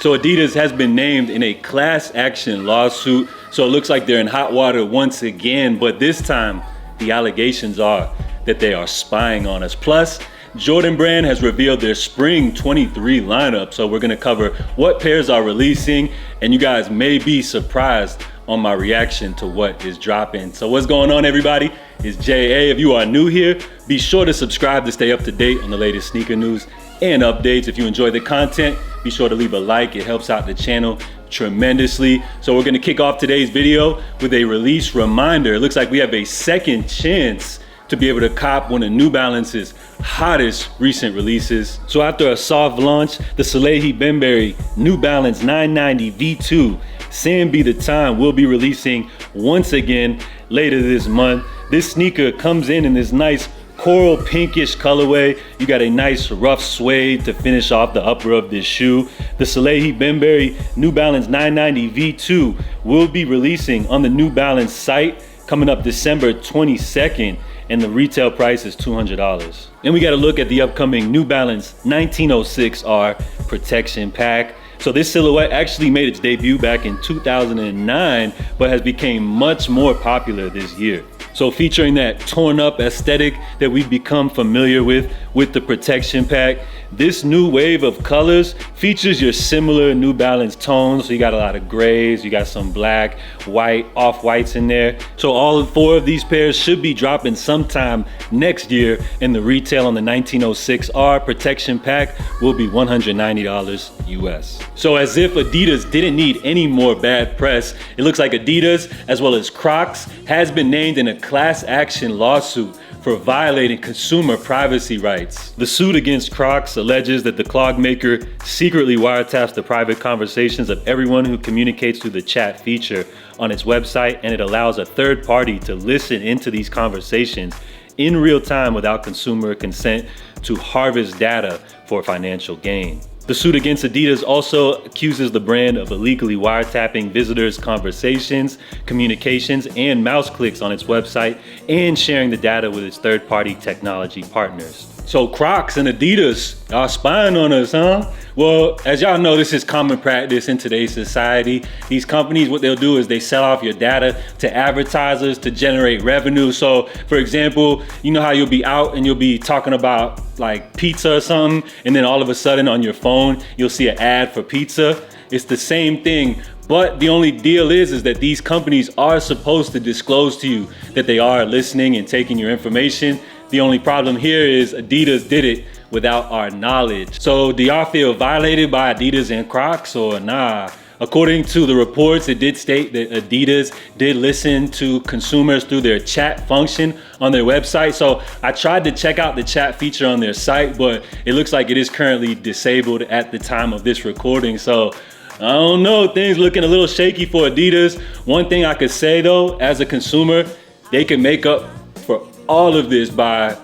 So Adidas has been named in a class action lawsuit. So it looks like they're in hot water once again, but this time the allegations are that they are spying on us. Plus, Jordan Brand has revealed their spring 23 lineup. So we're gonna cover what pairs are releasing, and you guys may be surprised on my reaction to what is dropping. So what's going on, everybody? It's JA. If you are new here, be sure to subscribe to stay up to date on the latest sneaker news and updates. If you enjoy the content, be sure to leave a like. It helps out the channel tremendously. So we're gonna kick off today's video with a release reminder. It looks like we have a second chance to be able to cop one of New Balance's hottest recent releases. So after a soft launch, the Salehi Bembury New Balance 990 V2 Sand Be The Time will be releasing once again later this month. This sneaker comes in this nice coral pinkish colorway. You got a nice rough suede to finish off the upper of this shoe. The Salehi Bembury New Balance 990 V2 will be releasing on the New Balance site coming up December 22nd, and the retail price is $200. And we got to look at the upcoming New Balance 1906R Protection Pack. So this silhouette actually made its debut back in 2009, but has become much more popular this year. So featuring that torn up aesthetic that we've become familiar with the Protection Pack, this new wave of colors features your similar New Balance tones. So you got a lot of grays, you got some black, white, off-whites in there. So all four of these pairs should be dropping sometime next year, and the retail on the 1906R Protection Pack will be $190 US. So as if Adidas didn't need any more bad press, it looks like Adidas as well as Crocs has been named in a class action lawsuit for violating consumer privacy rights. The suit against Crocs alleges that the clog maker secretly wiretaps the private conversations of everyone who communicates through the chat feature on its website, and it allows a third party to listen into these conversations in real time without consumer consent to harvest data for financial gain. The suit against Adidas also accuses the brand of illegally wiretapping visitors' conversations, communications, and mouse clicks on its website, and sharing the data with its third-party technology partners. So Crocs and Adidas are spying on us, huh? Well, as y'all know, this is common practice in today's society. These companies, what they'll do is they sell off your data to advertisers to generate revenue. So for example, you know how you'll be out and you'll be talking about like pizza or something, and then all of a sudden on your phone, you'll see an ad for pizza. It's the same thing. But the only deal is that these companies are supposed to disclose to you that they are listening and taking your information. The only problem here is Adidas did it without our knowledge. So do y'all feel violated by Adidas and Crocs or nah? According to the reports, it did state that Adidas did listen to consumers through their chat function on their website. So I tried to check out the chat feature on their site, but it looks like it is currently disabled at the time of this recording. So I don't know, things looking a little shaky for Adidas. One thing I could say though, as a consumer, they can make up for all of this by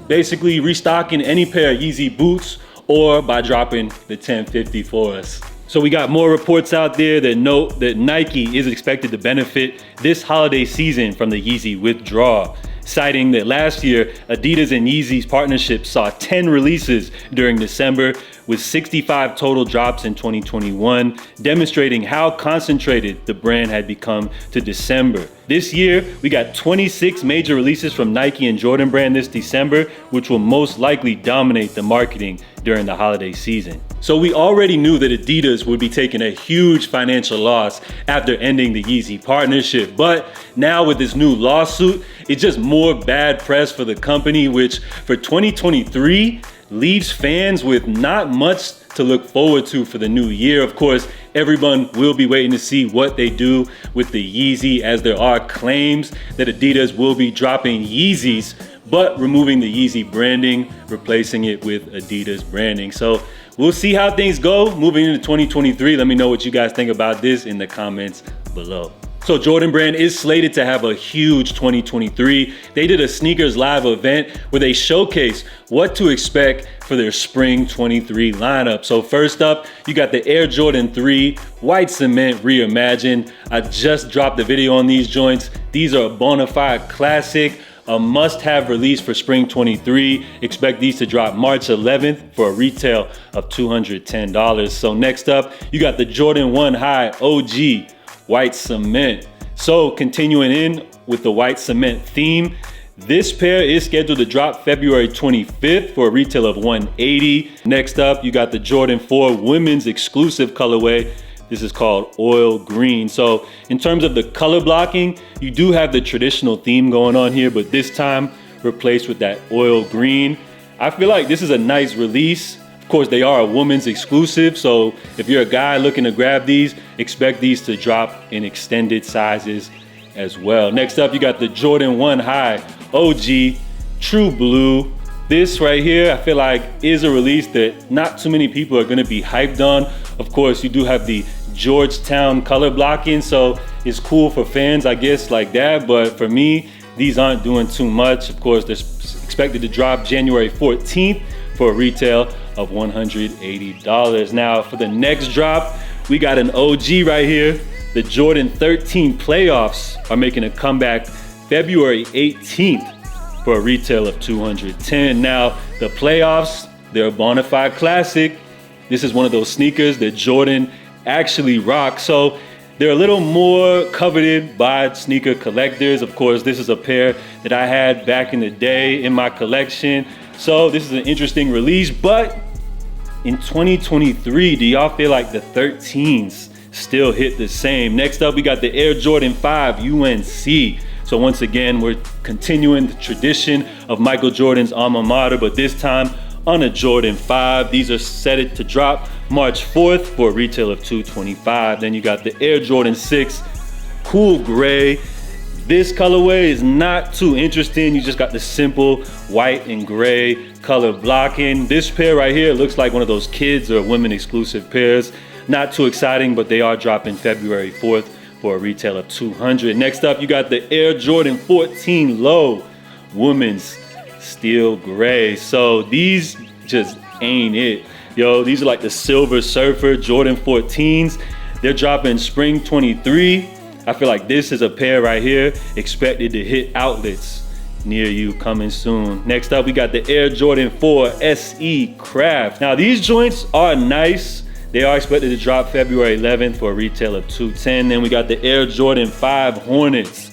basically restocking any pair of YEEZY boots or by dropping the 1050 for us. So we got more reports out there that note that Nike is expected to benefit this holiday season from the YEEZY withdrawal, citing that last year Adidas and YEEZY's partnership saw 10 releases during December, with 65 total drops in 2021, demonstrating how concentrated the brand had become to December. This year, we got 26 major releases from Nike and Jordan Brand this December, which will most likely dominate the marketing during the holiday season. So we already knew that Adidas would be taking a huge financial loss after ending the YEEZY partnership, but now with this new lawsuit, it's just more bad press for the company, which for 2023, leaves fans with not much to look forward to for the new year. Of course, everyone will be waiting to see what they do with the YEEZY, as there are claims that Adidas will be dropping Yeezys, but removing the YEEZY branding, replacing it with Adidas branding. So we'll see how things go moving into 2023. Let me know what you guys think about this in the comments below. So Jordan Brand is slated to have a huge 2023. They did a Sneakers Live event where they showcase what to expect for their spring 23 lineup. So first up, you got the Air Jordan 3 White Cement Reimagined. I just dropped the video on these joints. These are a bona fide classic. a must-have release for spring 23. Expect these to drop March 11th for a retail of $210. So next up, you got the Jordan 1 High OG White Cement. So continuing in with the white cement theme, this pair is scheduled to drop February 25th for a retail of $180. Next up, you got the Jordan 4 Women's exclusive colorway. This is called Oil Green. So in terms of the color blocking, you do have the traditional theme going on here, but this time replaced with that oil green. I feel like this is a nice release. Of course, they are a woman's exclusive, so if you're a guy looking to grab these, expect these to drop in extended sizes as well. Next up, you got the Jordan 1 High OG True Blue. This right here, I feel like is a release that not too many people are gonna be hyped on. Of course, you do have the Georgetown color blocking, so it's cool for fans, I guess, like that. But for me, these aren't doing too much. Of course, they're expected to drop January 14th for a retail of $180. Now, for the next drop, we got an OG right here. The Jordan 13 Playoffs are making a comeback February 18th for a retail of $210. Now, the Playoffs, they're a bona fide classic. This is one of those sneakers that Jordan actually rocks. So they're a little more coveted by sneaker collectors. Of course, this is a pair that I had back in the day in my collection. So this is an interesting release, but in 2023, do y'all feel like the 13s still hit the same? Next up, we got the Air Jordan 5 UNC. So once again, we're continuing the tradition of Michael Jordan's alma mater, but this time on a Jordan 5. These are set to drop March 4th for a retail of $225. Then you got the Air Jordan 6 Cool Gray. This colorway is not too interesting. You just got the simple white and gray color blocking. This pair right here looks like one of those kids or women exclusive pairs. Not too exciting, but they are dropping February 4th for a retail of $200. Next up, you got the Air Jordan 14 Low Women's Steel Gray. So these just ain't it. Yo, these are like the Silver Surfer Jordan 14s. They're dropping spring 23. I feel like this is a pair right here expected to hit outlets near you coming soon. Next up, we got the Air Jordan 4 SE Craft. Now these joints are nice. They are expected to drop February 11th for a retail of $210. Then we got the Air Jordan 5 Hornets.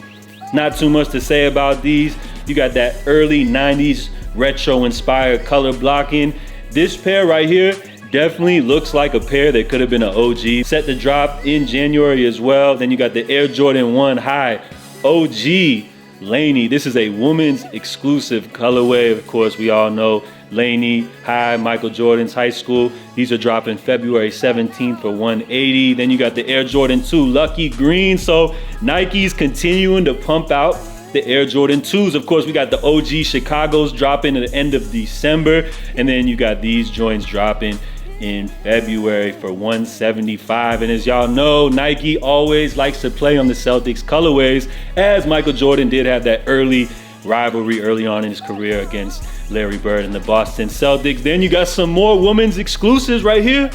Not too much to say about these. You got that early 90s retro inspired color blocking. This pair right here definitely looks like a pair that could have been an OG. Set to drop in January as well. Then you got the Air Jordan 1 High OG Laney. This is a woman's exclusive colorway. Of course, we all know Laney High, Michael Jordan's high school. These are dropping February 17th for $180. Then you got the Air Jordan 2 Lucky Green. So Nike's continuing to pump out the Air Jordan 2s. Of course, we got the OG Chicago's dropping at the end of December. And then you got these joints dropping in February for $175. And as y'all know, Nike always likes to play on the Celtics colorways, as Michael Jordan did have that early rivalry early on in his career against Larry Bird and the Boston Celtics. Then you got some more women's exclusives right here.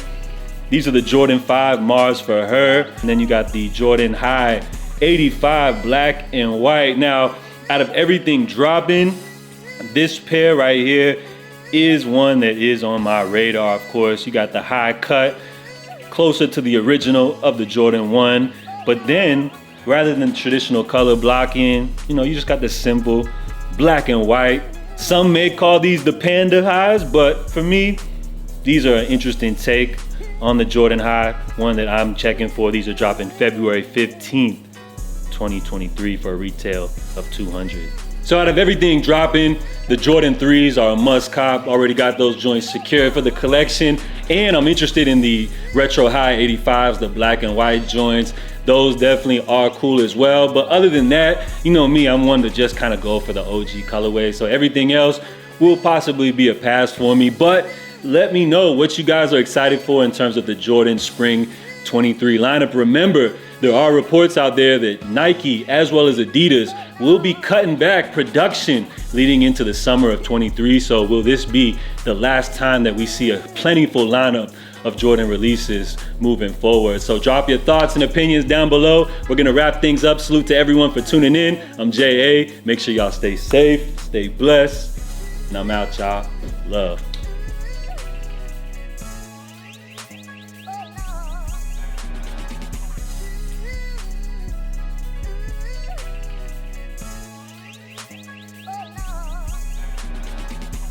These are the Jordan 5 Mars for her. And then you got the Jordan High 85 black and white. Now, out of everything dropping, this pair right here is one that is on my radar. Of course, you got the high cut, closer to the original of the Jordan 1. But then, rather than traditional color blocking, you just got the simple black and white. Some may call these the Panda Highs, but for me, these are an interesting take on the Jordan High, one that I'm checking for. These are dropping February 15th, 2023 for a retail of $200. So out of everything dropping, the Jordan 3s are a must cop. Already got those joints secured for the collection. And I'm interested in the retro high 85s, the black and white joints. Those definitely are cool as well. But other than that, you know me, I'm one to just kind of go for the OG colorway. So everything else will possibly be a pass for me. But let me know what you guys are excited for in terms of the Jordan Spring 23 lineup. Remember, there are reports out there that Nike as well as Adidas will be cutting back production leading into the summer of 23. So will this be the last time that we see a plentiful lineup of Jordan releases moving forward. So drop your thoughts and opinions down below. We're gonna wrap things up. Salute to everyone for tuning in. I'm J.A. Make sure y'all stay safe, stay blessed, and I'm out, y'all. Love.